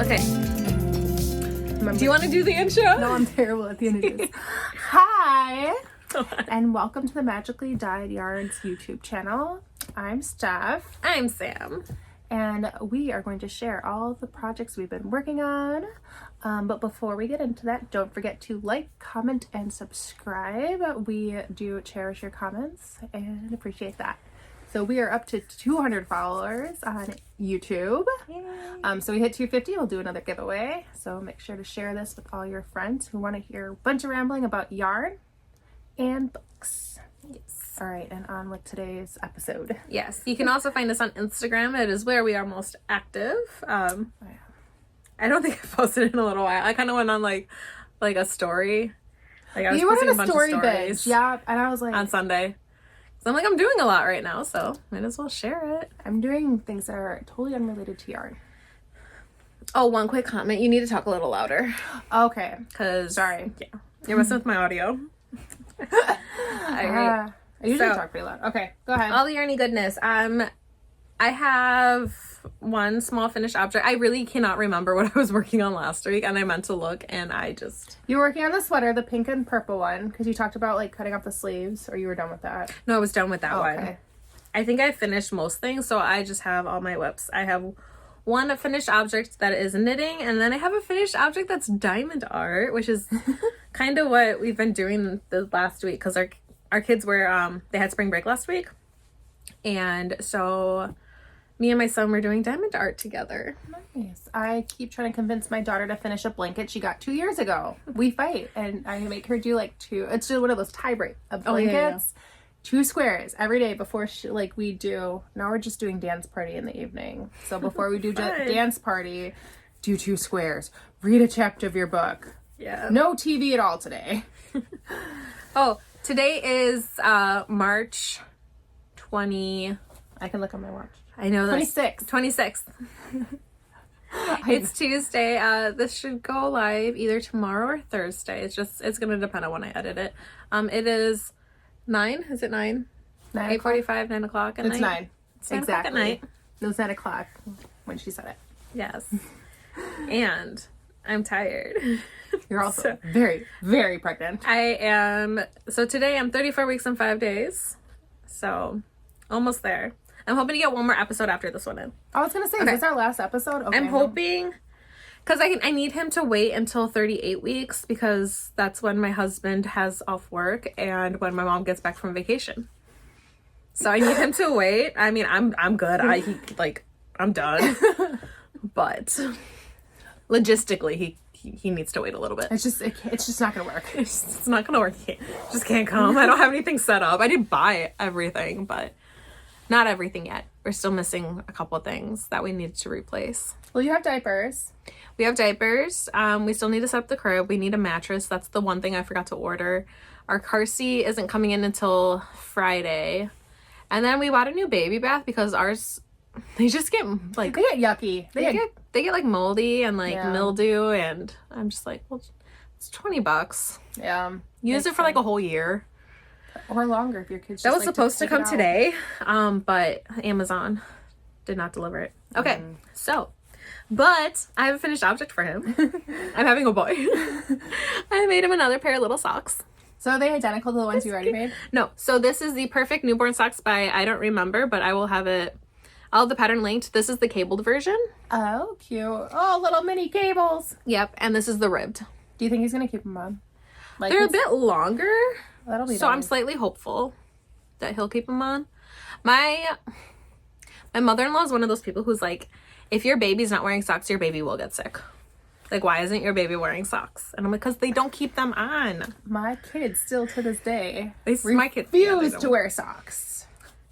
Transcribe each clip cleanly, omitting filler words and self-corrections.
Okay. Do you want to do the intro? No, I'm terrible at the intros. Hi, and welcome to the Magically Dyed Yarns YouTube channel. I'm Steph. I'm Sam. And we are going to share all the projects we've been working on. But before we get into that, don't forget to like, comment, and subscribe. We do cherish your comments and appreciate that. So we are up to 200 followers on YouTube. So we hit 250, we'll do another giveaway. So make sure to share this with all your friends who want to hear a bunch of rambling about yarn and books. Yes. All right, and on with today's episode. Yes. You can also find us on Instagram. It is where we are most active. I don't think I've posted in a little while. I kind of went on like a story. Like I was posting a bunch of stories. Yeah, and I was like on Sunday. So I'm doing a lot right now, so might as well share it. I'm doing things that are totally unrelated to yarn. Oh, one quick comment. You need to talk a little louder. Okay. Sorry. Yeah. You're messing with my audio. I usually talk pretty loud. Okay, go ahead. All the yarny goodness. I have one small finished object. I really cannot remember what I was working on last week, and I meant to look, and I just... You were working on the sweater, the pink and purple one, because you talked about like cutting off the sleeves, or you were done with that? No, I was done with that one. Okay. I think I finished most things, so I just have all my whips. I have one finished object that is knitting, and then I have a finished object that's diamond art, which is kind of what we've been doing the last week, because our kids were, they had spring break last week, and so... me and my son were doing diamond art together. Nice. I keep trying to convince my daughter to finish a blanket she got 2 years ago. We fight, and I make her do like two. It's just one of those tie break of blankets. 2 squares every day before we do. Now we're just doing dance party in the evening. So before we do dance party, do 2 squares. Read a chapter of your book. Yeah. No TV at all today. Oh, today is March 20. I can look on my watch. I know that's 26th. It's Tuesday. This should go live either tomorrow or Thursday. It's gonna depend on when I edit it. It is 9. Is it 9? 8:45, 9 o'clock at night. It's 9. It's 9 exactly. o'clock at night. It was 9 o'clock when she said it. Yes. And I'm tired. You're also very, very pregnant. I am. So today I'm 34 weeks and 5 days. So almost there. I'm hoping to get one more episode after this one in. I was gonna say, is this our last episode? Okay, I'm hoping, because I need him to wait until 38 weeks, because that's when my husband has off work and when my mom gets back from vacation. So I need him to wait. I mean, I'm good. I'm done. But logistically, he needs to wait a little bit. It's just not gonna work. It's not gonna work. He just can't come. I don't have anything set up. I did buy everything, but not everything yet. We're still missing a couple things that we need to replace. Well, you have diapers. We have diapers. We still need to set up the crib. We need a mattress. That's the one thing I forgot to order. Our car seat isn't coming in until Friday. And then we bought a new baby bath because ours, they just get they get yucky. They get like moldy and mildew, and I'm just like, well, it's $20. Yeah. Use it for like a whole year. Or longer if your kids that was supposed to come today, but Amazon did not deliver it. Okay, but I have a finished object for him. I'm having a boy. I made him another pair of little socks. So are they identical to the ones you already made? No, so this is the Perfect Newborn Socks by I don't remember, but I will have it. I'll have the pattern linked. This is the cabled version. Oh, cute. Oh, little mini cables. Yep, and this is the ribbed. Do you think he's gonna keep them on? They're a bit longer. That'll be so nice. I'm slightly hopeful that he'll keep them on. My mother-in-law is one of those people who's like, if your baby's not wearing socks, your baby will get sick. Like, why isn't your baby wearing socks? And I'm like, because they don't keep them on. My kids still to this day refuse to wear socks.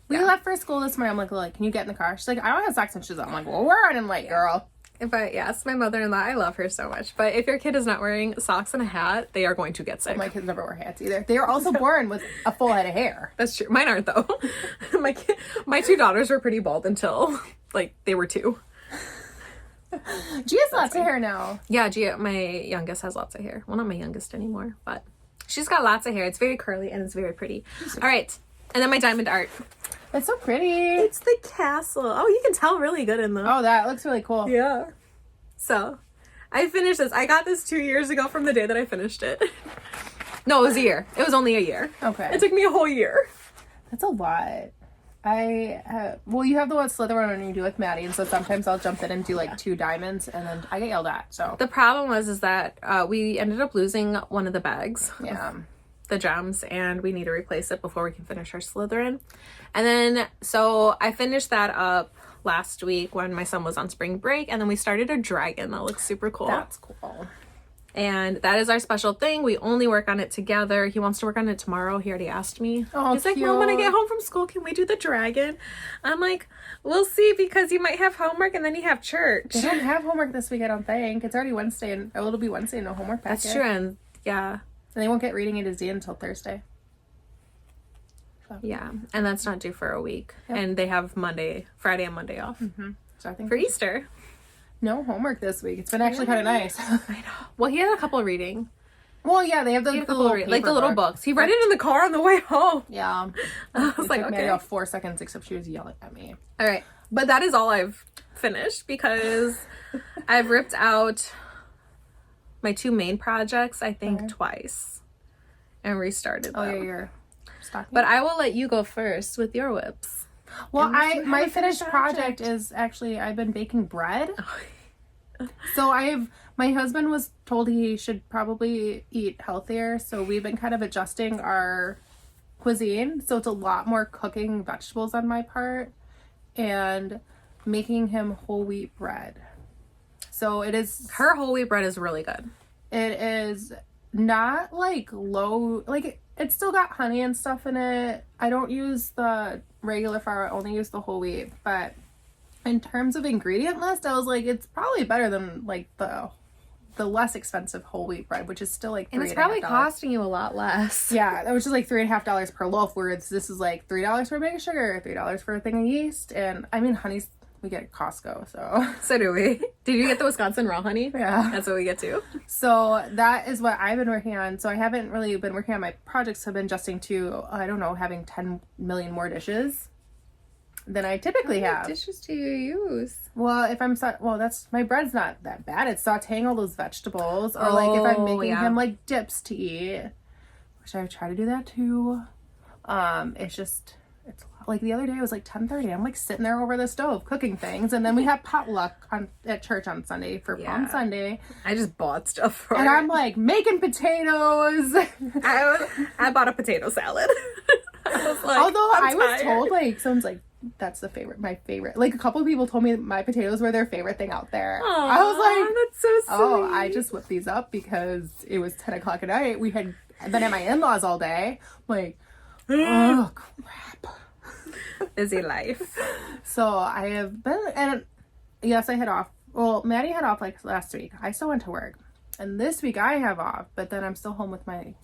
We left for school this morning. I'm like, look, can you get in the car? She's like, I don't have socks and shoes on. I'm like, well, we're running late, girl. Yes, my mother-in-law, I love her so much. But if your kid is not wearing socks and a hat, they are going to get sick. My kids never wear hats either. They are also born with a full head of hair. That's true. Mine aren't, though. My 2 daughters were pretty bald until, they were 2. Gia has lots of hair now. Yeah, Gia, my youngest, has lots of hair. Well, not my youngest anymore, but she's got lots of hair. It's very curly and it's very pretty. All right. And then my diamond art. It's so pretty. It's the castle. Oh, you can tell really good in the... Oh, that looks really cool. Yeah. So, I finished this. I got this 2 years ago from the day that I finished it. No, it was a year. It was only a year. Okay. It took me a whole year. That's a lot. Well, you have the one Slytherin and you do with Maddie, and so sometimes I'll jump in and do like 2 diamonds, and then I get yelled at. So the problem is that we ended up losing one of the bags. Yeah. The gems, and we need to replace it before we can finish our Slytherin. And then, so I finished that up last week when my son was on spring break, and then we started a dragon that looks super cool. That's cool. And that is our special thing. We only work on it together. He wants to work on it tomorrow. He already asked me. Oh, he's like, Mom, when I get home from school, can we do the dragon? I'm like, we'll see, because you might have homework and then you have church. They don't have homework this week, I don't think. It's already Wednesday, and it'll be Wednesday, no homework packet. That's true, and yeah. And they won't get reading A to Z until Thursday. So. Yeah, and that's not due for a week. Yep. And they have Friday and Monday off. Mm-hmm. So I think for Easter. No homework this week. It's been actually kind of nice. I know. Well, he had a couple of reading. Well, yeah, they have the little like the little books. He read it in the car on the way home. Yeah. I was like, took okay. Maybe about 4 seconds, except she was yelling at me. All right, but that is all I've finished, because I've ripped out my 2 main projects, I think, twice, and restarted them. Oh yeah, you're stocking. But I will let you go first with your whips. Well, my finished project is actually I've been baking bread. So my husband was told he should probably eat healthier, so we've been kind of adjusting our cuisine. So it's a lot more cooking vegetables on my part and making him whole wheat bread. So it is... Her whole wheat bread is really good. It is not like low... Like, it's still got honey and stuff in it. I don't use the regular flour. I only use the whole wheat. But in terms of ingredient list, I was like, it's probably better than like the less expensive whole wheat bread, which is still like $3.50. And it's probably costing you a lot less. Yeah, which is like $3.50 per loaf, whereas this is like $3 for a bag of sugar, $3 for a thing of yeast. And I mean, honey's we get at Costco, so. So do we. Did you get the Wisconsin raw honey? Yeah. That's what we get too. So that is what I've been working on. So I haven't really been working on my projects. I've been adjusting to, I don't know, having 10 million more dishes than I typically have. What dishes do you use? Well, if I'm, that's, my bread's not that bad. It's sauteing all those vegetables. Or like if I'm making him like dips to eat, which I try to do that too. It's like the other day it was like 10:30. I'm like sitting there over the stove cooking things, and then we have potluck at church on Sunday for Palm Sunday. I just bought stuff for and I'm like making potatoes. I bought a potato salad. I was like, although I was told like someone's like that's my favorite. Like a couple of people told me that my potatoes were their favorite thing out there. Aww, I was like, that's so sweet. Oh, I just whipped these up because it was 10 o'clock at night. We had been at my in-laws all day. I'm like, oh crap. Busy life. So I have been, and yes, I had off. Well, Maddie had off like last week. I still went to work, and this week I have off. But then I'm still home with my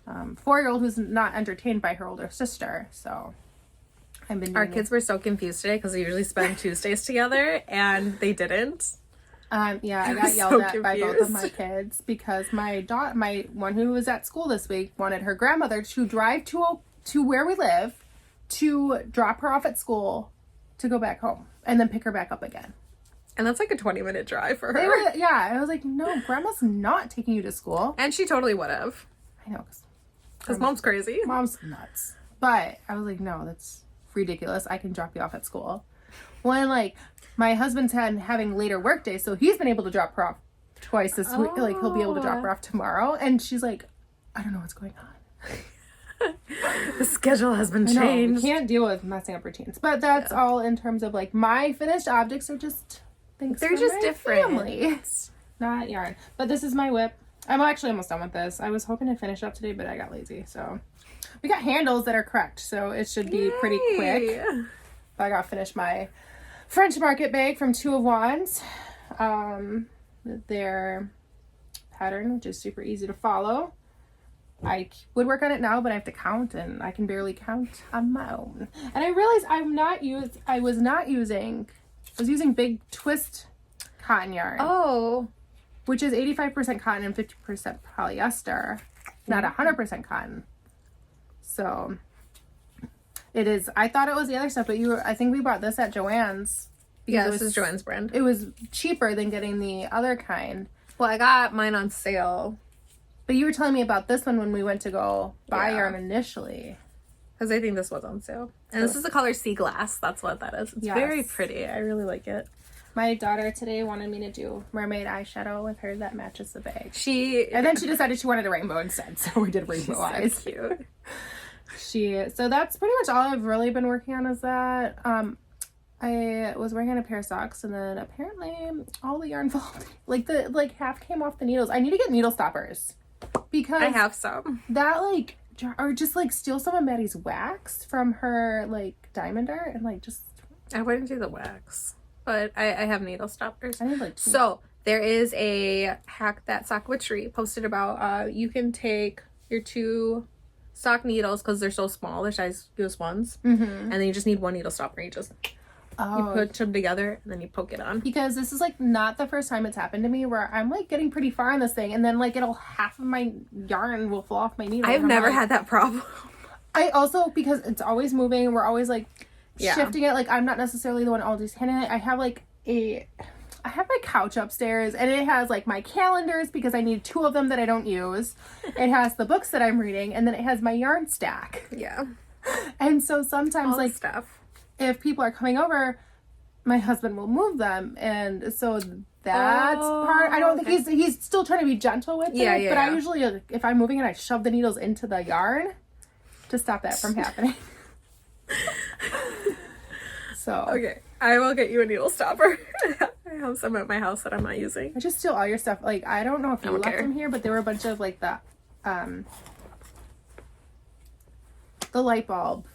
4-year-old who's not entertained by her older sister. So I've been. Our kids were so confused today because we usually spend Tuesdays together, and they didn't. Yeah, I got yelled at by both of my kids because my one who was at school this week wanted her grandmother to drive to where we live, to drop her off at school, to go back home, and then pick her back up again. And that's like a 20-minute drive for her. I was like, no, Grandma's not taking you to school. And she totally would have. I know. Because Mom's crazy. Mom's nuts. But I was like, no, that's ridiculous. I can drop you off at school. When, like, my husband's having later work days, so he's been able to drop her off twice this week. Like, he'll be able to drop her off tomorrow. And she's like, I don't know what's going on. The schedule has been changed. We can't deal with messing up routines. But that's all in terms of, like, my finished objects are just things They're just different. Family. It's not yarn. But this is my whip. I'm actually almost done with this. I was hoping to finish up today, but I got lazy. So we got handles that are correct, so it should be pretty quick. I got to finish my French Market bag from 2 of Wands. Their pattern, which is super easy to follow. I would work on it now, but I have to count, and I can barely count on my own. And I realized I was using big twist cotton yarn. Oh. Which is 85% cotton and 50% polyester, not 100% cotton. So it is. I thought it was the other stuff, but I think we bought this at Joann's Yeah, this is Joann's brand. It was cheaper than getting the other kind. Well, I got mine on sale. But you were telling me about this one when we went to go buy yarn initially. Because I think this was on sale. And this is the color Sea Glass. That's what that is. It's very pretty. I really like it. My daughter today wanted me to do mermaid eyeshadow with her that matches the bag. And then she decided she wanted a rainbow instead, so we did rainbow eyes. So cute. So that's pretty much all I've really been working on is that. I was wearing on a pair of socks, and then apparently all the yarn fell. Half came off the needles. I need to get needle stoppers because I have some. That or just steal some of Maddie's wax from her diamond art and just. I wouldn't do the wax, but I have needle stoppers. I need so there is a hack that Sock Witchery posted about. You can take your 2 sock needles because they're so small, they're size US ones, and then you just need 1 needle stopper. You just. You put them together and then you poke it on. Because this is not the first time it's happened to me where I'm getting pretty far on this thing and then half of my yarn will fall off my needle. I've never had that problem. I also, because it's always moving, we're always shifting it. I'm not necessarily the one always handling it. I have I have my couch upstairs and it has my calendars because I need 2 of them that I don't use. It has the books that I'm reading and then it has my yarn stack. Yeah. And so sometimes stuff. If people are coming over, my husband will move them, and so that's part. I don't think he's still trying to be gentle with it. But I usually, if I'm moving it, I shove the needles into the yarn to stop that from happening. So okay, I will get you a needle stopper. I have some at my house that I'm not using. I just steal all your stuff. I don't know if you left them here, but there were a bunch of the light bulb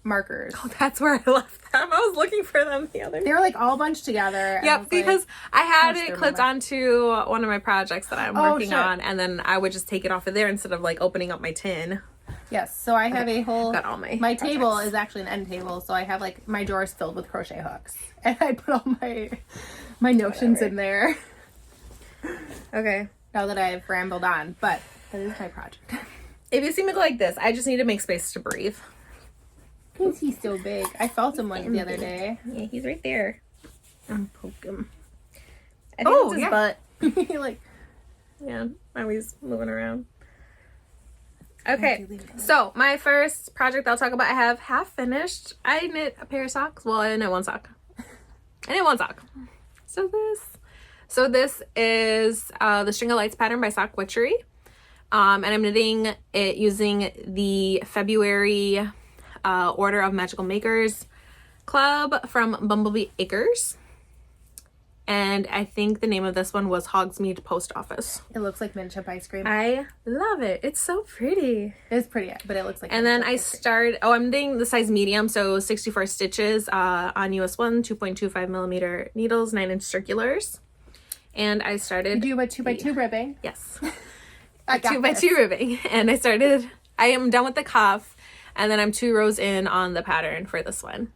markers. Oh, that's where I left them. I was looking for them the other day. They were all bunched together. Yep, because I had it clipped onto one of my projects that I'm working on, and then I would just take it off of there instead of opening up my tin. Yes, so I have a whole. Got all my projects. Table is actually an end table, so I have my drawers filled with crochet hooks, and I put all my notions in there. Okay. Now that I've rambled on, but that is my project. If you see me like this, I just need to make space to breathe. Because he's so big. I felt him the other day. Yeah, he's right there. I'm poke him. I think it's his butt. Yeah, now he's moving around. Okay, so my first project I'll talk about, I have half finished. I knit a pair of socks. Well, I knit 1 sock. So this is the String of Lights pattern by Sock Witchery. And I'm knitting it using the February Order of Magical Makers Club from Bumblebee Acres. And I think the name of this one was Hogsmeade Post Office. It looks like mint chip ice cream. I love it. It's so pretty. It's pretty, but it looks like. And then I'm doing the size medium, so 64 stitches on US 1, 2.25 millimeter needles, 9-inch circulars. And I started. You do a 2x2 ribbing. Yes. I got 2x2 ribbing. And I am done with the cuff. And then I'm 2 rows in on the pattern for this one.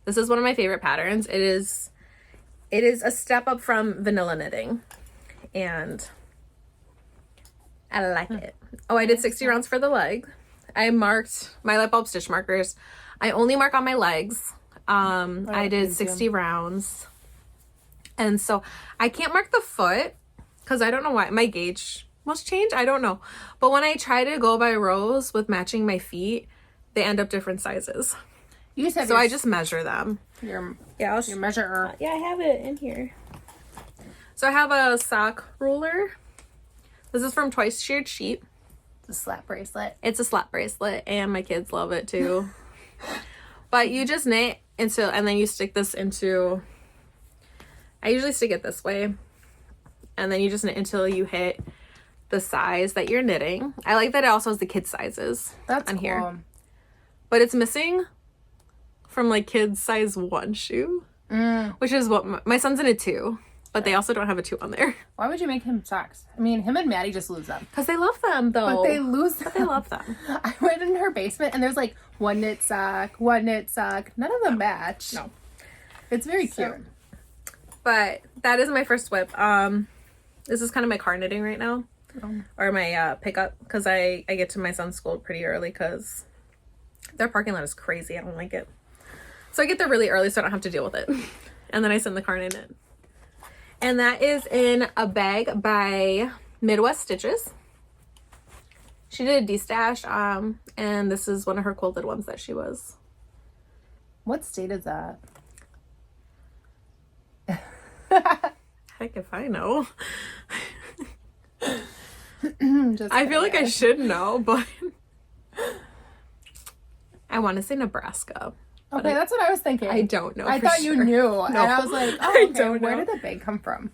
This is one of my favorite patterns. It is a step up from vanilla knitting. And I like it. Oh, I did 60 rounds for the leg. I marked my light bulb stitch markers. I only mark on my legs. I did 60 rounds. And so I can't mark the foot because I don't know why. My gauge must change. I don't know. But when I try to go by rows with matching my feet, they end up different sizes. I just measure them. Your measurer. measurer. Yeah, I have it in here. So I have a sock ruler. This is from Twice Sheared Sheep. It's a slap bracelet. It's a slap bracelet, and my kids love it too. But you just knit and then you stick this into. I usually stick it this way, and then you just knit until you hit the size that you're knitting. I like that it also has the kid sizes. That's on cool. Here, but it's missing from kids size 1 shoe, which is what my son's in a 2, but they also don't have a 2 on there. Why would you make him socks? I mean, him and Maddie just lose them. Because they love them, though. But they lose them. But they love them. I went in her basement, and there's 1 knit sock, 1 knit sock. None of them match. No. It's very cute. But that is my first whip. This is kind of my car knitting right now. Or my pickup. Because I get to my son's school pretty early because their parking lot is crazy. I don't like it. So I get there really early so I don't have to deal with it. And then I send the card in it. And that is in a bag by Midwest Stitches. She did a D-stash, and this is one of her quilted ones that she was. What state is that? Heck if I know. I feel like I should know, but I want to say Nebraska. Okay, that's what I was thinking. I don't know. I thought you knew. No, and I was like, oh, okay, where did the bag come from?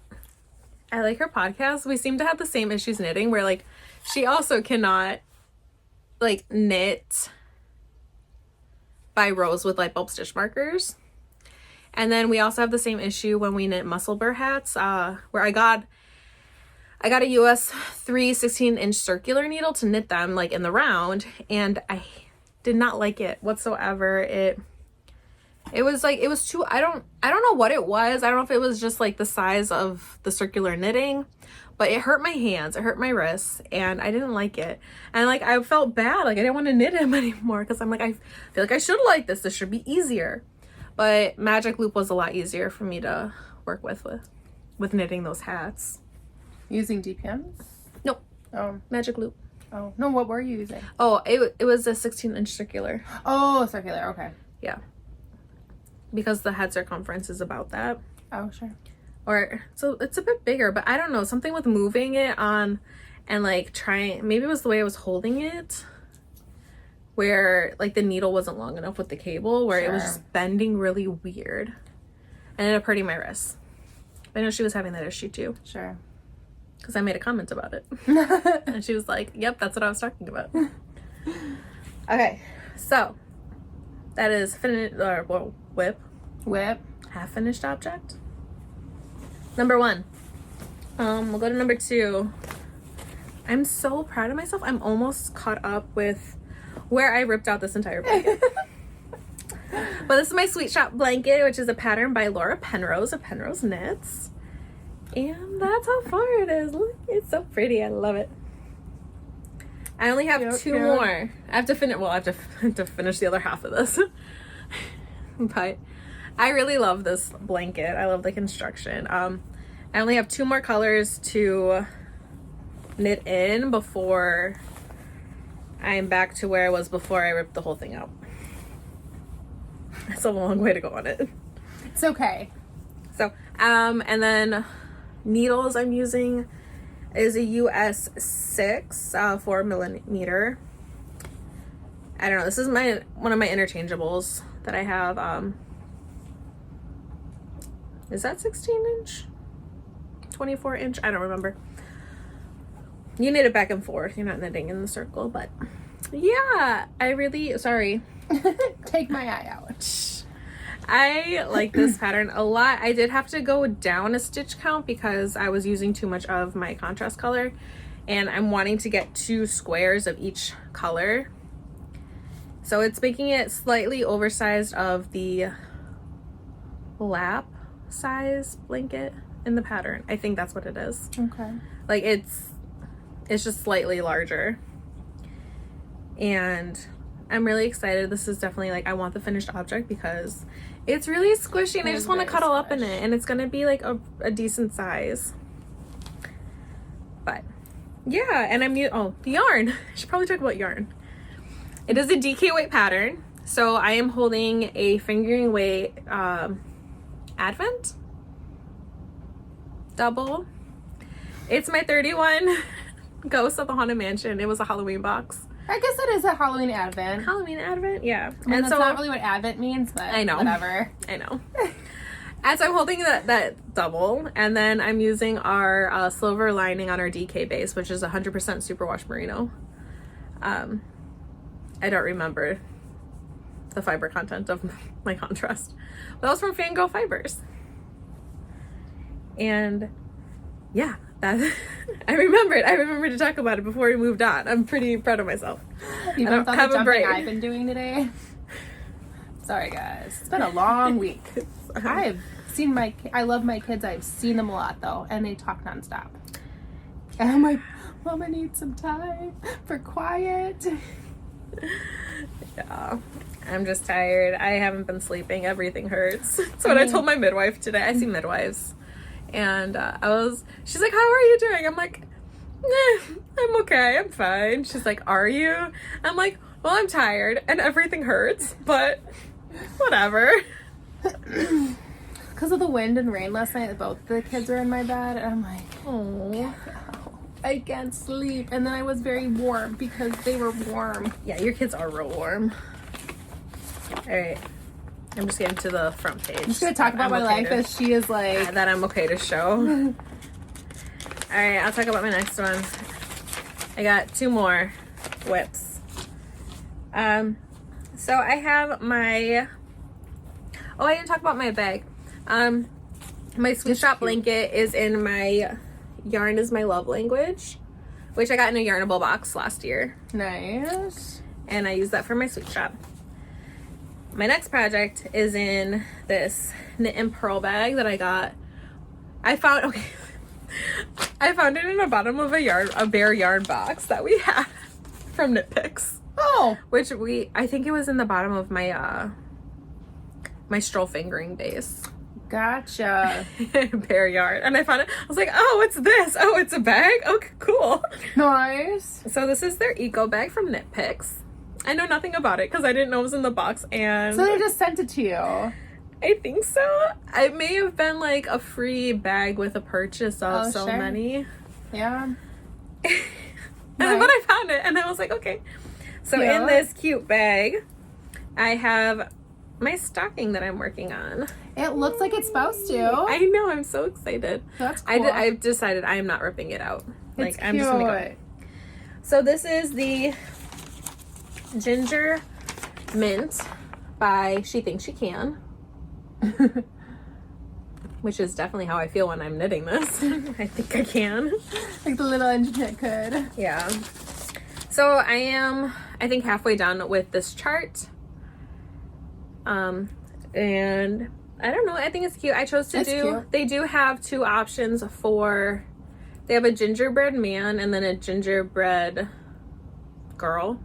I like her podcast. We seem to have the same issues knitting, where like she also cannot like knit by rows with light bulb stitch markers. And then we also have the same issue when we knit muscle burr hats, where I got a US 3 16-inch circular needle to knit them like in the round, and I did not like it whatsoever. It was like, it was too, I don't know what it was. I don't know if it was just like the size of the circular knitting, but it hurt my hands, it hurt my wrists, and I didn't like it. And like, I felt bad. Like I didn't want to knit him anymore because I'm like, I feel like I should like this. This should be easier. But Magic Loop was a lot easier for me to work with knitting those hats. Using DPMs? Nope. Oh. Magic Loop. Oh. No, what were you using? Oh, it was a 16-inch circular. Oh, circular. Okay. Yeah. Because the head circumference is about that. Oh, sure. Or, so it's a bit bigger, but I don't know. Something with moving it on and like trying, maybe it was the way I was holding it, where like the needle wasn't long enough with the cable, where it was just bending really weird. And it ended up hurting my wrists. I know she was having that issue too. Sure. Because I made a comment about it. And she was like, yep, that's what I was talking about. Okay, so that is whip. Half finished object. Number 1. We'll go to number 2. I'm so proud of myself. I'm almost caught up with where I ripped out this entire blanket. But this is my Sweet Shop blanket, which is a pattern by Laura Penrose of Penrose Knits. And that's how far it is. Look, it's so pretty. I love it. I only have 2 more. I have to finish. Well, I have to finish the other half of this. But I really love this blanket. I love the construction. I only have 2 more colors to knit in before I'm back to where I was before I ripped the whole thing out. It's a long way to go on it. It's okay. So, and then needles I'm using is a US 6 4 millimeter. I don't know. This is one of my interchangeables that I have. Is that 16-inch? 24-inch? I don't remember. You knit it back and forth. You're not knitting in the circle, but yeah, sorry. Take my eye out. I like this pattern a lot. I did have to go down a stitch count because I was using too much of my contrast color, and I'm wanting to get 2 squares of each color. So it's making it slightly oversized of the lap size blanket in the pattern. I think that's what it is. Okay. Like it's just slightly larger. And I'm really excited. This is definitely like, I want the finished object because it's really squishy and I just want to cuddle up in it, and it's going to be like a decent size. But yeah, and the yarn. I should probably talk about yarn. It is a DK weight pattern. So I am holding a fingering weight Advent double. It's my 31 Ghosts of the Haunted Mansion. It was a Halloween box. I guess it is a Halloween Advent. Halloween Advent, yeah. I mean, that's not really what Advent means, but I know. Whatever. I know. And so I'm holding that double, and then I'm using our silver lining on our DK base, which is 100% superwash merino. I don't remember the fiber content of my contrast. But that was from Fangirl Fibers. And yeah, I remembered to talk about it before we moved on. I'm pretty proud of myself. You don't have a break. I've been doing today. Sorry guys, it's been a long week. I love my kids. I've seen them a lot though, and they talk nonstop. And I'm like, Mama needs some time for quiet. Yeah. I'm just tired. I haven't been sleeping. Everything hurts. That's what I told my midwife today. I see midwives. And she's like, how are you doing? I'm like, I'm okay. I'm fine. She's like, are you? I'm like, well, I'm tired and everything hurts, but whatever. Because of the wind and rain last night, both the kids were in my bed, and I'm like, oh, I can't sleep. And then I was very warm because they were warm. Yeah, your kids are real warm. All right. I'm just getting to the front page. I'm just going to talk about my life as she is like... that I'm okay to show. All right, I'll talk about my next one. I got 2 more whips. So I have my... Oh, I didn't talk about my bag. My Sweet Shop blanket is in my Yarn is My Love Language, which I got in a Yarnable box last year. Nice. And I use that for my Sweet Shop. My next project is in this knit and purl bag that I got. I found it in the bottom of a bare yarn box that we had from Knit Picks. Oh, which I think it was in the bottom of my my stroll fingering base. Gotcha. Bare yarn. And I found it. I was like, oh, what's this? Oh, it's a bag? Okay, cool. Nice. So this is their eco bag from Knit Picks. I know nothing about it because I didn't know it was in the box. And so they just sent it to you. I think so. It may have been like a free bag with a purchase of so many. Yeah. But I found it and I was like, okay. So in this cute bag, I have my stocking that I'm working on. It looks like it's supposed to. I know, I'm so excited. That's cool. I've decided I am not ripping it out. It's I'm just gonna go. So this is the Ginger Mint by She Thinks She Can. Which is definitely how I feel when I'm knitting this. I think I can. Like the little engine could. Yeah. So I am, I think, halfway done with this chart. And I don't know, I think it's cute. I chose to they do have 2 options for, they have a gingerbread man and then a gingerbread girl.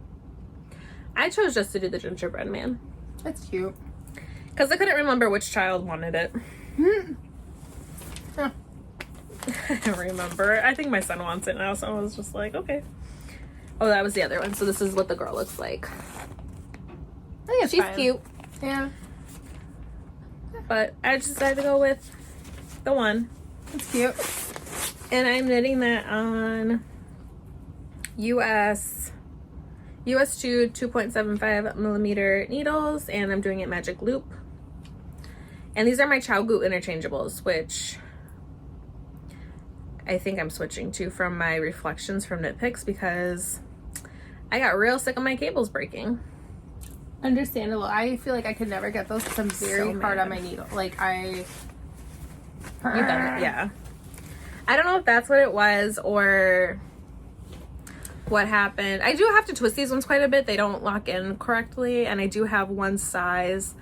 I chose just to do the gingerbread man. That's cute. Because I couldn't remember which child wanted it. Huh. I don't remember. I think my son wants it now, so I was just like, okay. Oh, that was the other one. So this is what the girl looks like. I think she's cute. Yeah. But I just decided to go with the one. It's cute. And I'm knitting that on US 2 2.75 millimeter needles, and I'm doing it magic loop. And these are my ChowGoo interchangeables, which I think I'm switching to from my Reflections from Knit Picks because I got real sick of my cables breaking. Understandable. I feel like I could never get those because I'm very hard on my needle. Like yeah. I don't know if that's what it was or what happened. I do have to twist these ones quite a bit. They don't lock in correctly, and I do have one size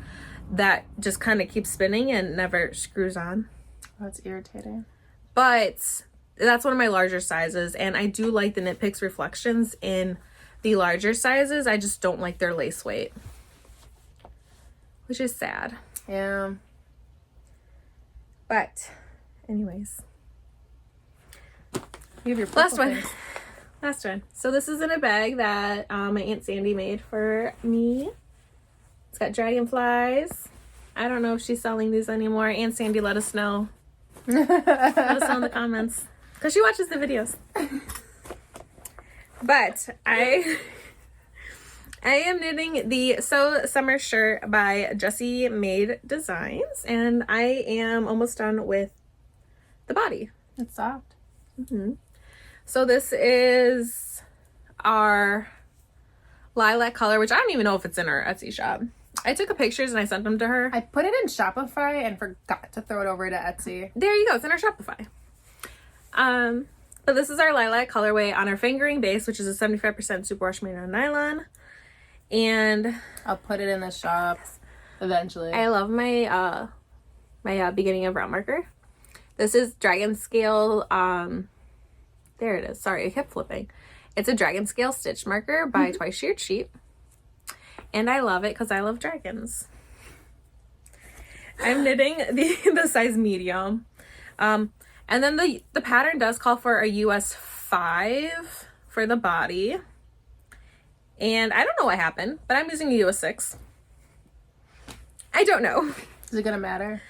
that just kind of keeps spinning and never screws on. That's irritating. But that's one of my larger sizes, and I do like the Knit Picks Reflections in the larger sizes. I just don't like their lace weight, which is sad. Yeah. But anyways, you have your last one. So this is in a bag that my Aunt Sandy made for me. It's got dragonflies. I don't know if she's selling these anymore. Aunt Sandy, let us know. Let us know in the comments, because she watches the videos. But I am knitting the So Summer shirt by Jessie Made Designs, and I am almost done with the body. It's soft. Mm-hmm. So this is our lilac color, which I don't even know if it's in her Etsy shop. I took pictures and I sent them to her. I put it in Shopify and forgot to throw it over to Etsy. There you go. It's in our Shopify. But this is our lilac colorway on our fingering base, which is a 75% superwash merino nylon. And I'll put it in the shop eventually. I love my my beginning of round marker. This is dragon scale. There it is. Sorry, I kept flipping. It's a dragon scale stitch marker by Twice Sheared Sheep. And I love it because I love dragons. I'm knitting the size medium. And then the pattern does call for a US 5 for the body. And I don't know what happened, but I'm using a US 6. I don't know. Is it gonna matter?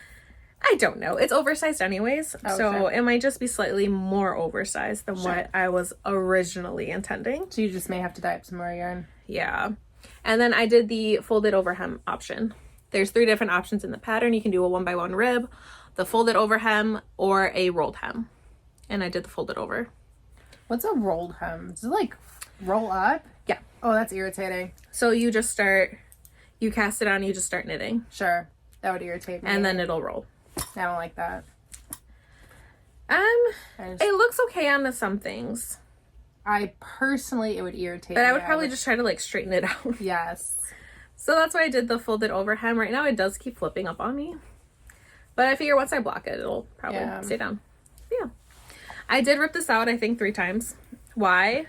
I don't know. It's oversized anyways, Oh, so sure. it might just be slightly more oversized than what I was originally intending. So you just may have to dye up some more yarn. Yeah. And then I did the folded over hem option. There's 3 different options in the pattern. You can do a 1x1 rib, the folded over hem, or a rolled hem. And I did the folded over. What's a rolled hem? Does it like roll up? Yeah. Oh, that's irritating. So you cast it on, you just start knitting. Sure. That would irritate me. And then it'll roll. I don't like that. It looks okay on some things. I personally, it would irritate But me. I would probably just try to like straighten it out. Yes. So that's why I did the folded over hem. Right now it does keep flipping up on me. But I figure once I block it, it'll probably stay down. Yeah. I did rip this out, I think 3 times. Why?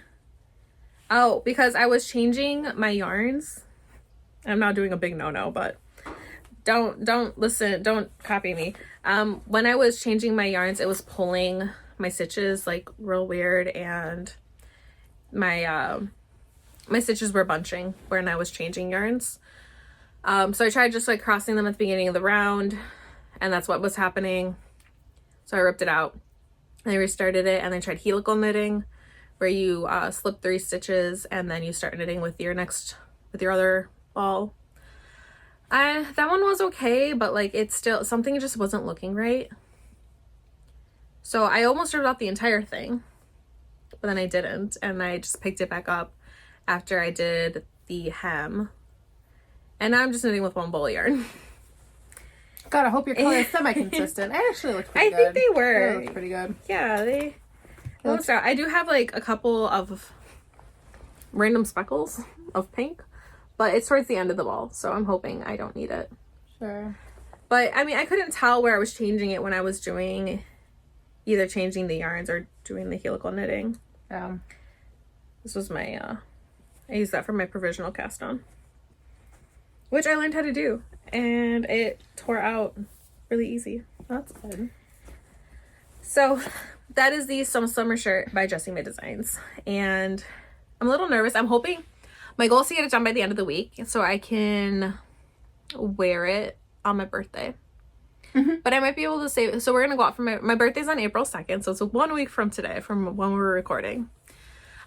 Oh, because I was changing my yarns. I'm not doing a big no-no, but don't listen, don't copy me. When I was changing my yarns, it was pulling my stitches like real weird, and my stitches were bunching when I was changing yarns. So I tried just like crossing them at the beginning of the round, and that's what was happening. So I ripped it out. I restarted it, and then tried helical knitting, where you slip 3 stitches and then you start knitting with your other ball. That one was okay, but like it's still something just wasn't looking right. So I almost ripped out the entire thing, but then I didn't, and I just picked it back up after I did the hem. And now I'm just knitting with 1 ball of yarn. God, I hope your color is semi-consistent. I actually look pretty good. I think they were. They look pretty good. Yeah, they looked out. I do have like a couple of random speckles of pink, but it's towards the end of the ball, so I'm hoping I don't need it. Sure. But I mean, I couldn't tell where I was changing it when I was doing either changing the yarns or doing the helical knitting. This was my I used that for my provisional cast on, which I learned how to do, and it tore out really easy. That's good. So that is the summer shirt by Jessie May Designs, and I'm a little nervous. I'm hoping, my goal is to get it done by the end of the week so I can wear it on my birthday. But I might be able to save, so we're going to go out for my birthday's on April 2nd, so it's 1 week from today, from when we're recording.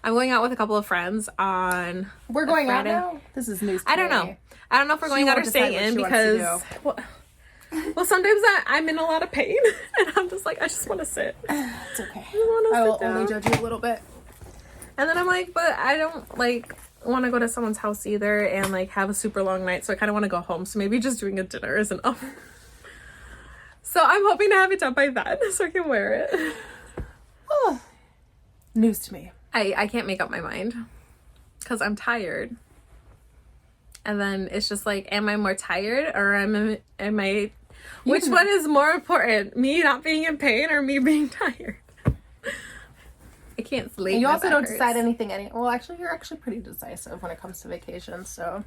I'm going out with a couple of friends on We're going out Friday. now? This is news to I don't me. know. I don't know if we're going out or staying in because, well, sometimes I'm in a lot of pain and I'm just like, I just want to sit. It's okay. I will only judge you a little bit. And then I'm like, but I don't like want to go to someone's house either and like have a super long night, so I kind of want to go home. So maybe just doing a dinner is enough. So I'm hoping to have it done by then so I can wear it. Oh, news to me. I can't make up my mind because I'm tired. And then it's just like, am I more tired or am I which one is more important? Me not being in pain or me being tired? I can't sleep. And you also don't decide anything well, actually, you're actually pretty decisive when it comes to vacations, so.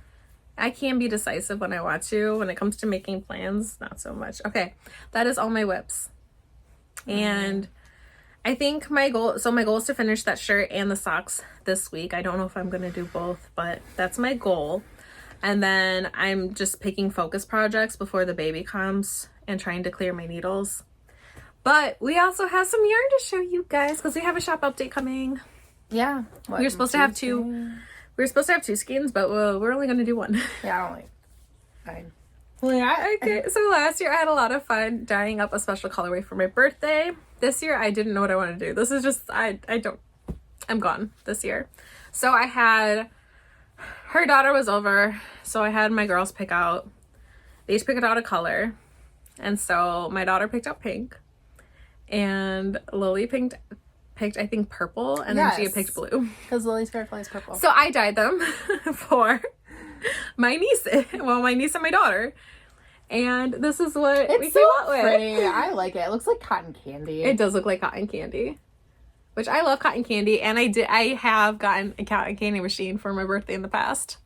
I can be decisive when I want to. When it comes to making plans, not so much. Okay, that is all my whips. And I think my goal is to finish that shirt and the socks this week. I don't know if I'm going to do both, but that's my goal. And then I'm just picking focus projects before the baby comes and trying to clear my needles. But we also have some yarn to show you guys because we have a shop update coming. Yeah. We were supposed to have 2. We were supposed to have 2 skeins, but we're only going to do 1. Yeah, I don't like. Fine. Well, yeah, okay. So last year I had a lot of fun dyeing up a special colorway for my birthday. This year I didn't know what I want to do. This is just, I'm gone this year. So I had, her daughter was over, so I had my girls pick out, they each picked out a color. And so my daughter picked out pink, and Lily picked I think purple, and then Gia picked blue. Because Lily's favorite color is purple. So I dyed them for my niece and my daughter. And this is what we came up with. Pretty. I like it. It looks like cotton candy. It does look like cotton candy, which I love cotton candy, and I have gotten a cotton candy machine for my birthday in the past.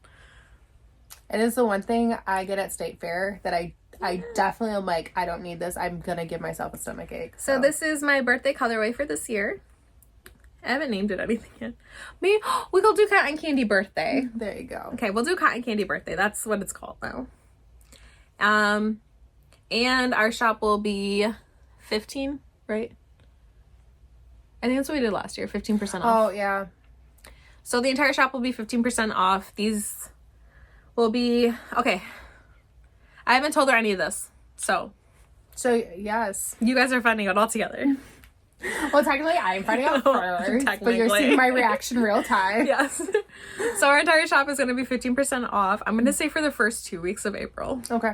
It is the one thing I get at State Fair that I definitely am like, I don't need this. I'm going to give myself a stomach ache. So this is my birthday colorway for this year. I haven't named it anything yet. Maybe we could do cotton candy birthday. There you go. Okay, we'll do cotton candy birthday. That's what it's called now. And our shop will be 15, right? I think that's what we did last year, 15% off. Oh, yeah. So the entire shop will be 15% off. These will be, okay. I haven't told her any of this. So yes. you guys are finding out all together. Well, technically, I'm finding out first, but you're seeing my reaction real time. Yes. So our entire shop is going to be 15% off. I'm going to say for the first 2 weeks of April. Okay.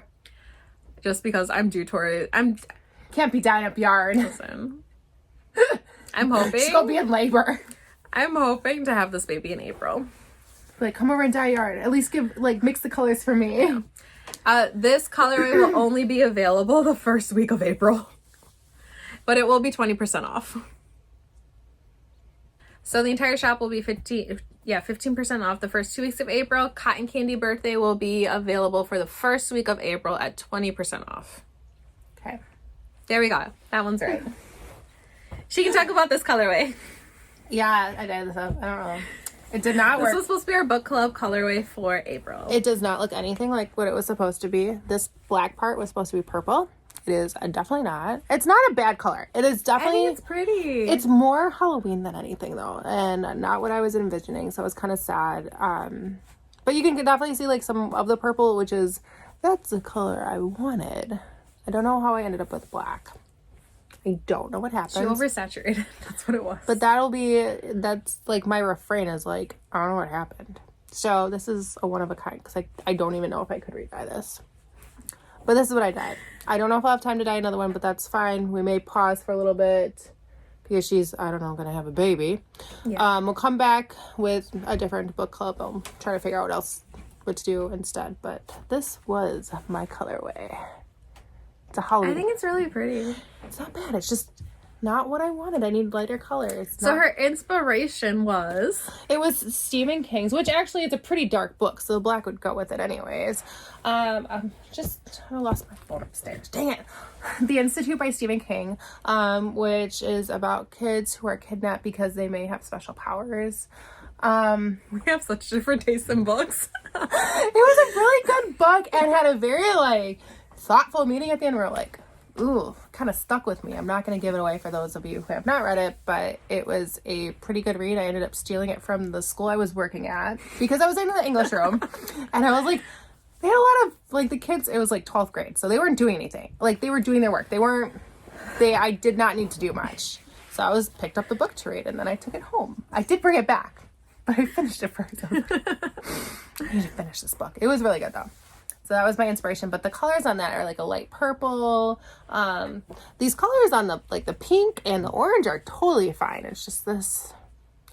Just because I'm due toward it. Can't be dyeing up yarn. Listen. I'm hoping. She's going to be in labor. I'm hoping to have this baby in April. Like, come over and dye yarn. At least mix the colors for me. This colorway will only be available the first week of April. But it will be 20% off. So the entire shop will be 15% off the first 2 weeks of April. Cotton Candy Birthday will be available for the first week of April at 20% off. Okay. There we go. That one's right. She can talk about this colorway. Yeah, I dyed this up. I don't know. It did not work. This was supposed to be our book club colorway for April. It does not look anything like what it was supposed to be. This black part was supposed to be purple. It is definitely not. It's not a bad color. It is definitely... I think it's pretty. It's more Halloween than anything, though. And not what I was envisioning, so it's kind of sad. But you can definitely see, like, some of the purple, which is... That's the color I wanted. I don't know how I ended up with black. I don't know what happened. She oversaturated. That's what it was. But that's, like, my refrain is, like, I don't know what happened. So this is a one of a kind, because I don't even know if I could redye this. But this is what I dyed. I don't know if I'll have time to dye another one, but that's fine. We may pause for a little bit because she's, I don't know, going to have a baby. Yeah. We'll come back with a different book club. I'll try to figure out what to do instead. But this was my colorway. It's a Halloween. I think it's really pretty. It's not bad. It's just not what I wanted. I need lighter colors. So her inspiration was? It was Stephen King's, which actually is a pretty dark book, so the black would go with it anyways. I lost my phone upstairs. Dang it. The Institute by Stephen King, which is about kids who are kidnapped because they may have special powers. We have such different tastes in books. It was a really good book and had a very, thoughtful meaning at the end where, ooh, kind of stuck with me. I'm not going to give it away for those of you who have not read it, but it was a pretty good read. I ended up stealing it from the school I was working at because I was in the English room and I was like, they had a lot of, the kids, it was 12th grade, so they weren't doing anything. They were doing their work. I did not need to do much. So I picked up the book to read and then I took it home. I did bring it back, but I finished it first. I need to finish this book. It was really good though. So that was my inspiration. But the colors on that are a light purple. These colors on the pink and the orange are totally fine. It's just this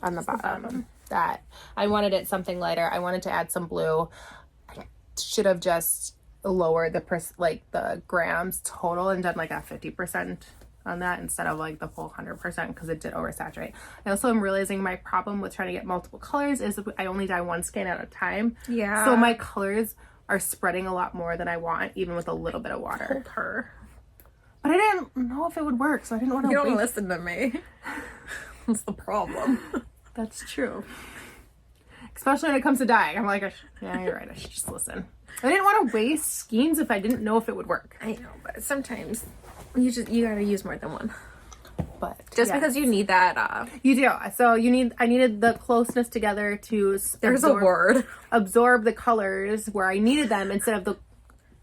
on the bottom that I wanted it something lighter. I wanted to add some blue. I should have just lowered the grams total and done a 50% on that instead of the full 100% because it did oversaturate. I also am realizing my problem with trying to get multiple colors is I only dye one skein at a time. Yeah. So my colors are spreading a lot more than I want, even with a little bit of water. Told her. But I didn't know if it would work, so I didn't want to. You don't listen to me. That's the problem. That's true. Especially when it comes to dyeing. I'm like, yeah, you're right. I should just listen. I didn't want to waste skeins if I didn't know if it would work. I know, but sometimes you gotta use more than one. But just because you need that you do. So I needed the closeness together to absorb the colors where I needed them instead of the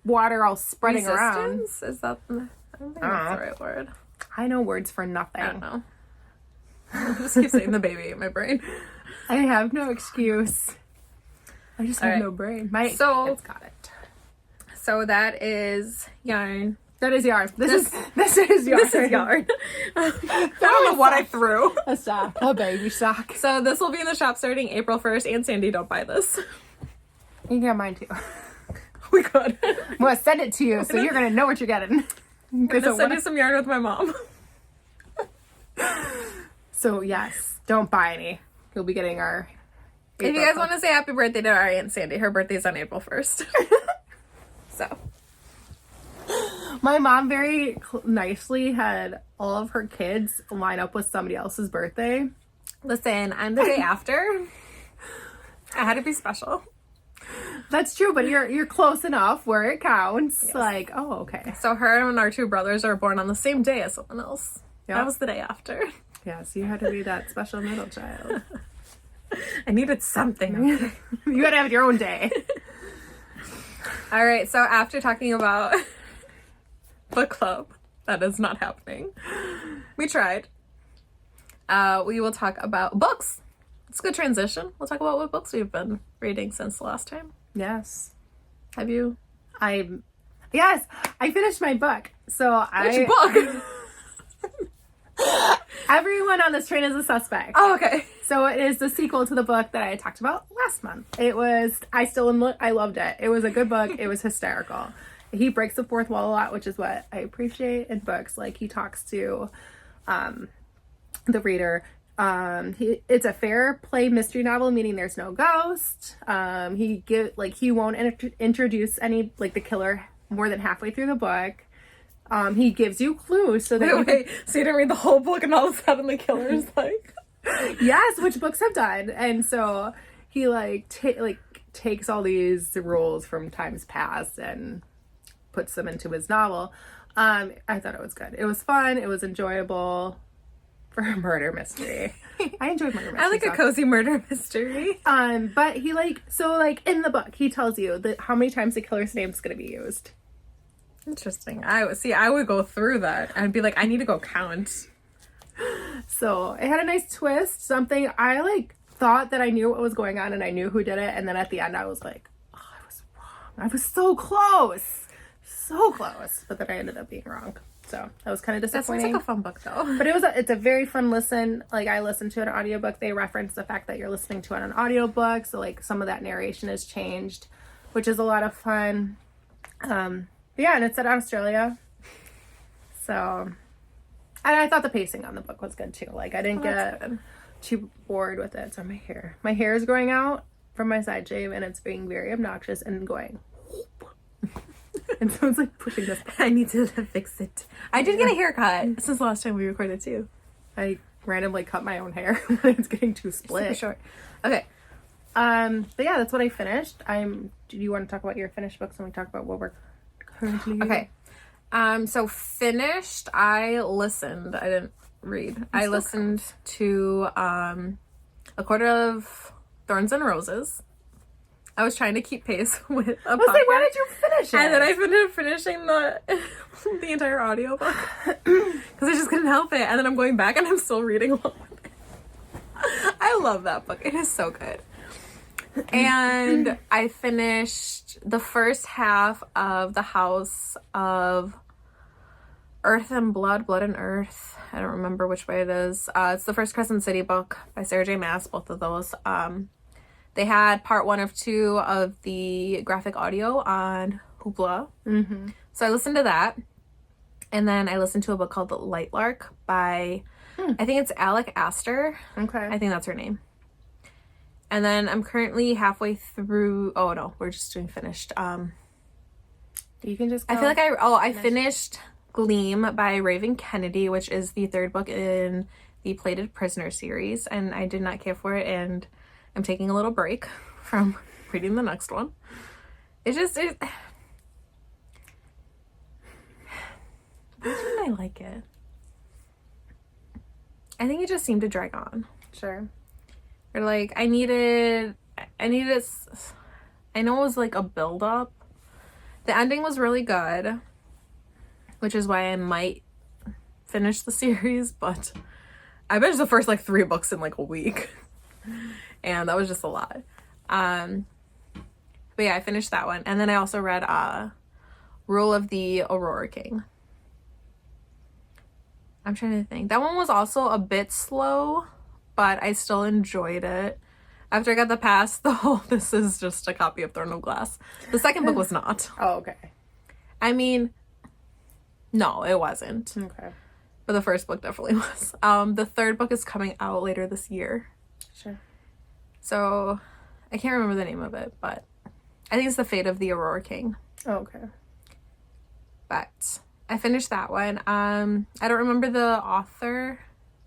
water all spreading around. Is that I don't think that's the right word. I know words for nothing. I don't know. I just keep saying the baby in my brain. I have no excuse. I just have no brain. It's got it. So that is yarn. That is yarn. This is yarn. This is yarn. I don't know what I threw. A sock. A baby sock. So this will be in the shop starting April 1st. And Sandy, don't buy this. You can get mine too. We could. I'm going to send it to you so you're going to know what you're getting. I'm going to send you some yarn with my mom. So yes, don't buy any. You'll be getting our April If you guys Fool. want to say happy birthday to our Aunt Sandy, her birthday's on April 1st. So. My mom very nicely had all of her kids line up with somebody else's birthday. Listen, I'm the day after. I had to be special. That's true, but you're close enough where it counts. Yes. Like, oh, okay. So her and our two brothers are born on the same day as someone else. Yep. That was the day after. Yeah, so you had to be that special middle child. I needed something. You gotta have your own day. All right, so after talking about book club, that is not happening. We tried. We will talk about books. It's a good transition. We'll talk about what books we've been reading since the last time. Yes. Have you? Yes, I finished my book. So Which book? Everyone on this Train is a Suspect. Oh, okay. So it is the sequel to the book that I talked about last month. I loved it. It was a good book. It was hysterical. He breaks the fourth wall a lot, which is what I appreciate in books. Like, he talks to the reader. It's a fair play mystery novel, meaning there's no ghost. He won't introduce any, like, the killer more than halfway through the book. He gives you clues so that so you didn't read the whole book and all of a sudden the killer's like yes, which books have done. And so he takes all these rules from times past and puts them into his novel. I thought it was good. It was fun. It was enjoyable for a murder mystery. I enjoyed murder mysteries. I like a cozy murder mystery. But he in the book, he tells you that how many times the killer's name is going to be used. Interesting. I would go through that and be like, I need to go count. So it had a nice twist. Something I thought that I knew what was going on and I knew who did it, and then at the end I was like, oh, I was wrong. I was so close, but then I ended up being wrong. So that was kind of disappointing. That sounds like a fun book though. But it's a very fun listen. Like, I listened to an audiobook. They reference the fact that you're listening to an audiobook, so like some of that narration is changed, which is a lot of fun. Yeah, and it's in Australia. So, and I thought the pacing on the book was good too. Like, I didn't get too bored with it. So my hair is growing out from my side shave, and it's being very obnoxious and going and so it's like pushing this back. I need to fix it. I did get a haircut since the last time we recorded too. I randomly cut my own hair when it's getting too split. Super short. Okay. But yeah, that's what I finished. Do you want to talk about your finished books when we talk about what we're currently reading? Okay. So finished, I listened. I didn't read. I listened to A Court of Thorns and Roses. I was trying to keep pace with a podcast. I was like, why did you finish it? And then I ended up finishing the entire audiobook because I just couldn't help it. And then I'm going back and I'm still reading along with it. I love that book. It is so good. And I finished the first half of The House of Earth and Blood, Blood and Earth. I don't remember which way it is. It's the first Crescent City book by Sarah J. Maas, both of those. They had part 1 of 2 of the graphic audio on Hoopla. Mm-hmm. So I listened to that. And then I listened to a book called The Lightlark by, I think it's Alec Astor. Okay. I think that's her name. And then I'm currently halfway through. Oh, no, we're just doing finished. You can just go. I feel like I finished Gleam by Raven Kennedy, which is the 3rd book in the Plated Prisoner series. And I did not care for it. And I'm taking a little break from reading the next one. Why didn't I like it? I think it just seemed to drag on. Sure. Or like, I know it was like a build up. The ending was really good, which is why I might finish the series, but I finished the first 3 books in a week. And that was just a lot. But yeah, I finished that one. And then I also read Rule of the Aurora King. I'm trying to think. That one was also a bit slow, but I still enjoyed it. After I got the pass, though, this is just a copy of Throne of Glass. The second book was not. Oh, okay. I mean, no, it wasn't. Okay. But the first book definitely was. The 3rd book is coming out later this year. Sure. So I can't remember the name of it, but I think it's The Fate of the Aurora King. Oh, okay. But I finished that one. I don't remember the author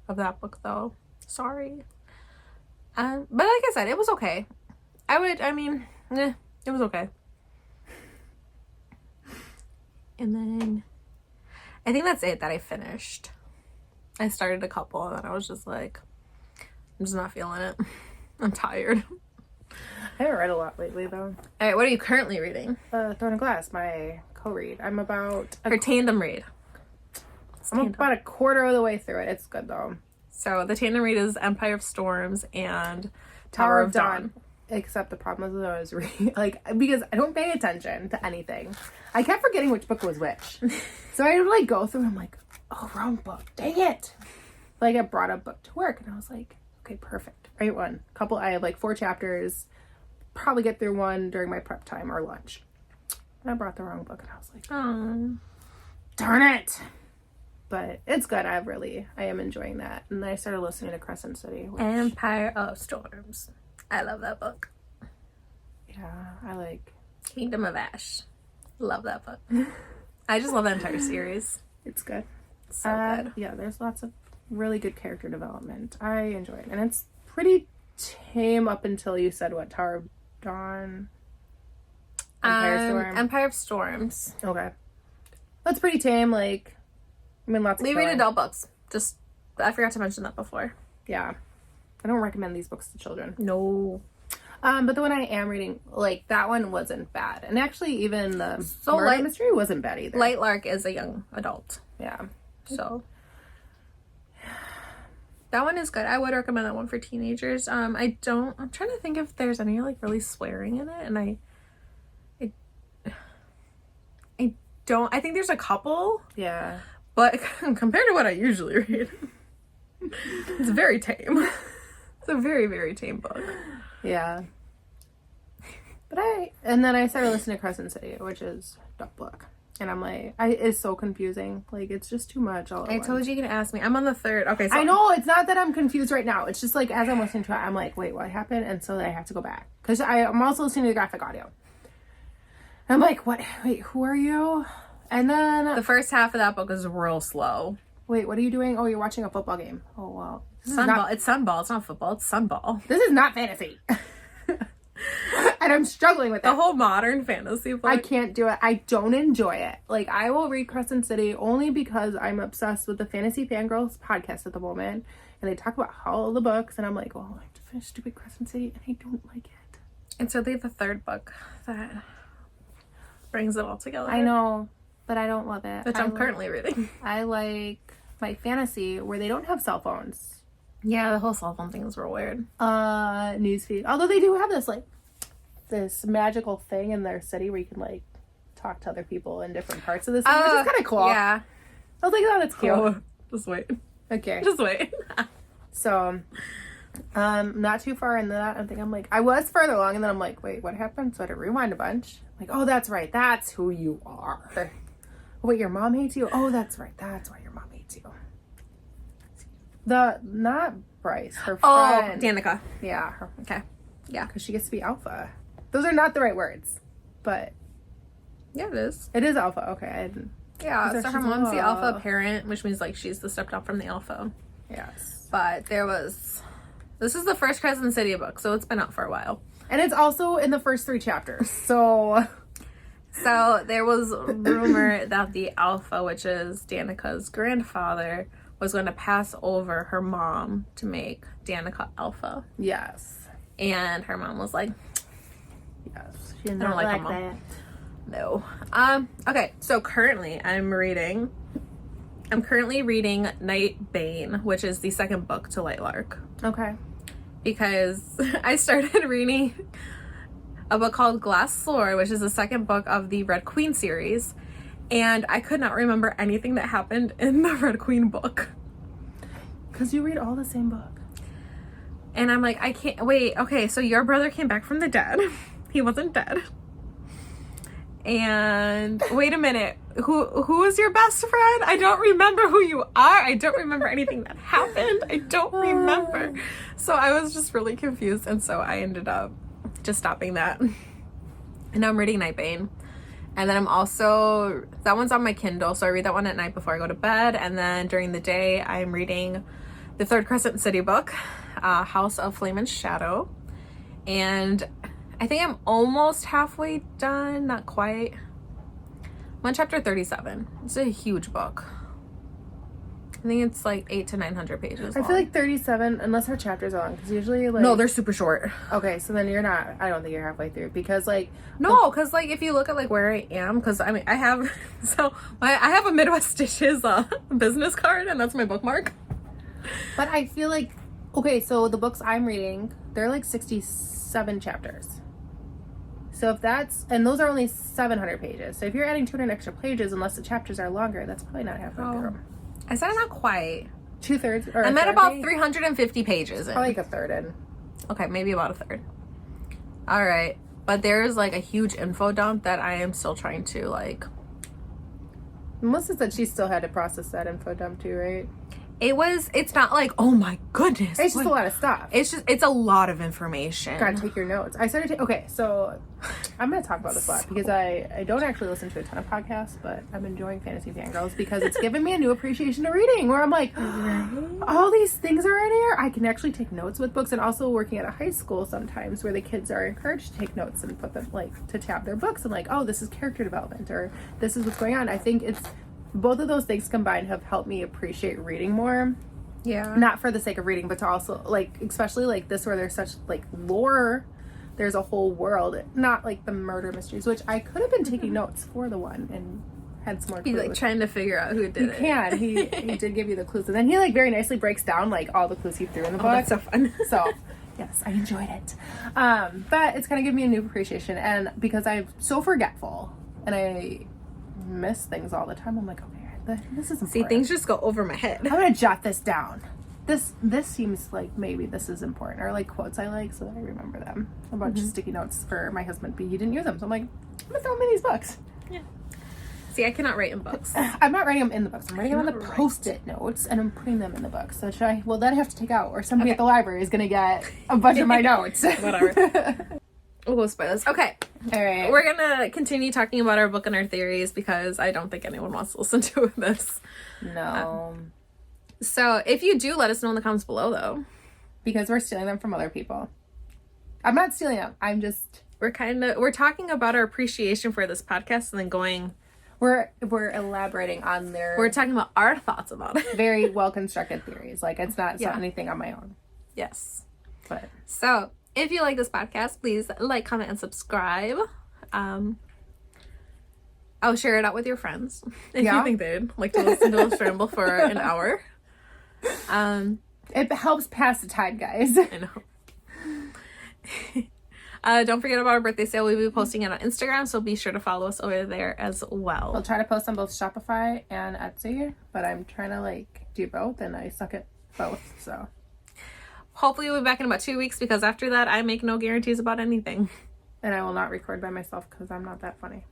of that book though. Sorry. But like I said, it was okay. It was okay. And then I think that's it that I finished. I started a couple and then I was just like, I'm just not feeling it. I'm tired. I haven't read a lot lately, though. All right, what are you currently reading? Throne of Glass, my co-read. I'm about... Her tandem read. I'm about a quarter of the way through it. It's good, though. So the tandem read is Empire of Storms and Tower of Dawn. Except the problem is that I was reading, because I don't pay attention to anything. I kept forgetting which book was which. So I would, go through and I'm like, oh, wrong book. Dang it. I brought a book to work and I was like, okay, perfect. Right one. I have 4 chapters. Probably get through one during my prep time or lunch. And I brought the wrong book and I was like, oh, darn it. But it's good. I am enjoying that. And then I started listening to Crescent City. Empire of Storms. I love that book. Yeah, I like Kingdom of Ash. Love that book. I just love that entire series. It's good. So good. Yeah, there's lots of really good character development. I enjoy it. And it's pretty tame up until you said what? Tower of Dawn? Empire of Storms. Okay. That's pretty tame. Lots of We read adult books. I forgot to mention that before. Yeah. I don't recommend these books to children. No. But the one I am reading, that one wasn't bad. And actually, even the murder mystery wasn't bad either. Light Lark is a young adult. Yeah. So that one is good. I would recommend that one for teenagers. I'm trying to think if there's any really swearing in it, and I don't. I think there's a couple. Yeah. But compared to what I usually read, it's very tame. It's a very, very tame book. Yeah. And then I started listening to Crescent City, which is a book. And I'm it's so confusing. It's just too much all at once. I told you you can ask me. I'm on the 3rd. Okay, so I know, it's not that I'm confused right now. It's just as I'm listening to it, I'm like, wait, what happened? And so I have to go back. Because I'm also listening to the graphic audio. I'm like, what? Wait, who are you? And then... The first half of that book is real slow. Wait, what are you doing? Oh, you're watching a football game. Oh, wow. Sunball. It's sunball. It's not football. It's sunball. This is not fantasy. And I'm struggling with it. The whole modern fantasy book. I can't do it. I don't enjoy it. I will read Crescent City only because I'm obsessed with the Fantasy Fangirls podcast at the moment. And they talk about all the books. And I'm like, well, I have to finish stupid Crescent City. And I don't like it. And so they have the 3rd book that brings it all together. I know, but I don't love it. Which I'm currently reading. I like my fantasy where they don't have cell phones. Yeah, the whole cell phone thing is real weird. Newsfeed. Although they do have this magical thing in their city where you can talk to other people in different parts of the city, which is kind of cool. Yeah. I was like, oh, that's cute. Oh, just wait. Okay. Just wait. So, not too far into that. I was further along and then I'm like, wait, what happened? So I had to rewind a bunch. Oh, that's right. That's who you are. Oh, wait, your mom hates you? Oh, that's right. That's why your mom hates you. Not Bryce, her friend. Oh, Danica. Yeah. Okay. Yeah. Because she gets to be alpha. Those are not the right words, but... Yeah, it is. It is alpha. Okay. Yeah, so her mom's the alpha parent, which means she's the step down from the alpha. Yes. But this is the first Crescent City book, so it's been out for a while. And it's also in the first 3 chapters, so... So there was rumor that the alpha, which is Danica's grandfather, was going to pass over her mom to make Danica alpha. Yes. And her mom was like, yes. She didn't I don't like that. her mom. No. Okay, so currently I'm currently reading Night Bane, which is the 2nd book to Light Lark. Okay. Because I started reading a book called Glass Sword, which is the 2nd book of the Red Queen series, and I could not remember anything that happened in the Red Queen book. Because you read all the same book. And I'm like, I can't, wait, okay, so your brother came back from the dead. He wasn't dead. And wait a minute, who is your best friend? I don't remember who you are. I don't remember anything that happened. I don't remember. So I was just really confused, and so I ended up just stopping that. And now I'm reading Nightbane. And then I'm also, that one's on my Kindle, so I read that one at night before I go to bed. And then during the day, I'm reading the Third Crescent City book, House of Flame and Shadow. And I think I'm almost halfway done, not quite. I'm on chapter 37. It's a huge book. I think it's like 800 to 900 pages long. I feel like 37, unless her chapters are long, because usually like... No, they're super short. Okay, so then you're not, I don't think you're halfway through, because like... No, because like if you look at like where I am, because I mean I have, I have a Midwest Stitches business card, and that's my bookmark. But I feel like, okay, so the books I'm reading, they're like 67 chapters. So if that's, and those are only 700 pages. So if you're adding 200 extra pages, unless the chapters are longer, that's probably not halfway through. I said not quite. 2/3 or I'm at about 350 pages in. Probably like a third in. Okay, maybe about a third. All right. But there's like a huge info dump that I am still trying to like. Melissa said she still had to process that info dump too, right? It's not like, oh my goodness. It's just a lot of stuff. It's a lot of information. Gotta take your notes. I started okay, so I'm gonna talk about this a lot because I don't actually listen to a ton of podcasts, but I'm enjoying Fantasy Fangirls because it's given me a new appreciation to reading where I'm like, all these things are in here. I can actually take notes with books, and also working at a high school sometimes where the kids are encouraged to take notes and put them like to tab their books and like, oh, this is character development or this is what's going on. I think it's both of those things combined have helped me appreciate reading more. Yeah. Not for the sake of reading, but to also, like, especially like this where there's such, like, lore. There's a whole world. Not like the murder mysteries, which I could have been taking notes for the one and had some more clues. He's, like, trying to figure out who did it. He can. He did give you the clues. And then he, like, very nicely breaks down, like, all the clues he threw in the book. That's so fun. So, yes, I enjoyed it. But it's kind of given me a new appreciation. And because I'm so forgetful and I miss things all the time, I'm like, okay, this is important. See, things just go over my head. I'm gonna jot this down. This seems like maybe this is important, or like quotes I like so that I remember them. A bunch of sticky notes for my husband, but he didn't use them, so I'm like, I'm gonna throw them in these books. Yeah. See, I cannot write in books. I'm not writing them in the books. I'm writing them on the post-it notes, and I'm putting them in the books. So should I? Well, then I have to take out, or somebody at the library is gonna get a bunch of my notes. Whatever. We'll go spoilers. Okay. All right. We're gonna continue talking about our book and our theories because I don't think anyone wants to listen to this. No. So if you do, let us know in the comments below, though. Because we're stealing them from other people. I'm not stealing them. I'm just... We're talking about our appreciation for this podcast and then going... We're elaborating on their... We're talking about our thoughts about it. Very well-constructed theories. Like, it's not anything on my own. Yes. But... So, if you like this podcast, please like, comment, and subscribe. I'll share it out with your friends if you think they'd like to listen to us ramble for an hour. It helps pass the time, guys. I know. Don't forget about our birthday sale. We'll be posting it on Instagram, so be sure to follow us over there as well. I'll try to post on both Shopify and Etsy, but I'm trying to like do both, and I suck at both, so. Hopefully we'll be back in about 2 weeks because after that I make no guarantees about anything. And I will not record by myself because I'm not that funny.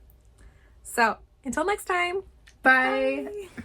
So, until next time. Bye. Bye.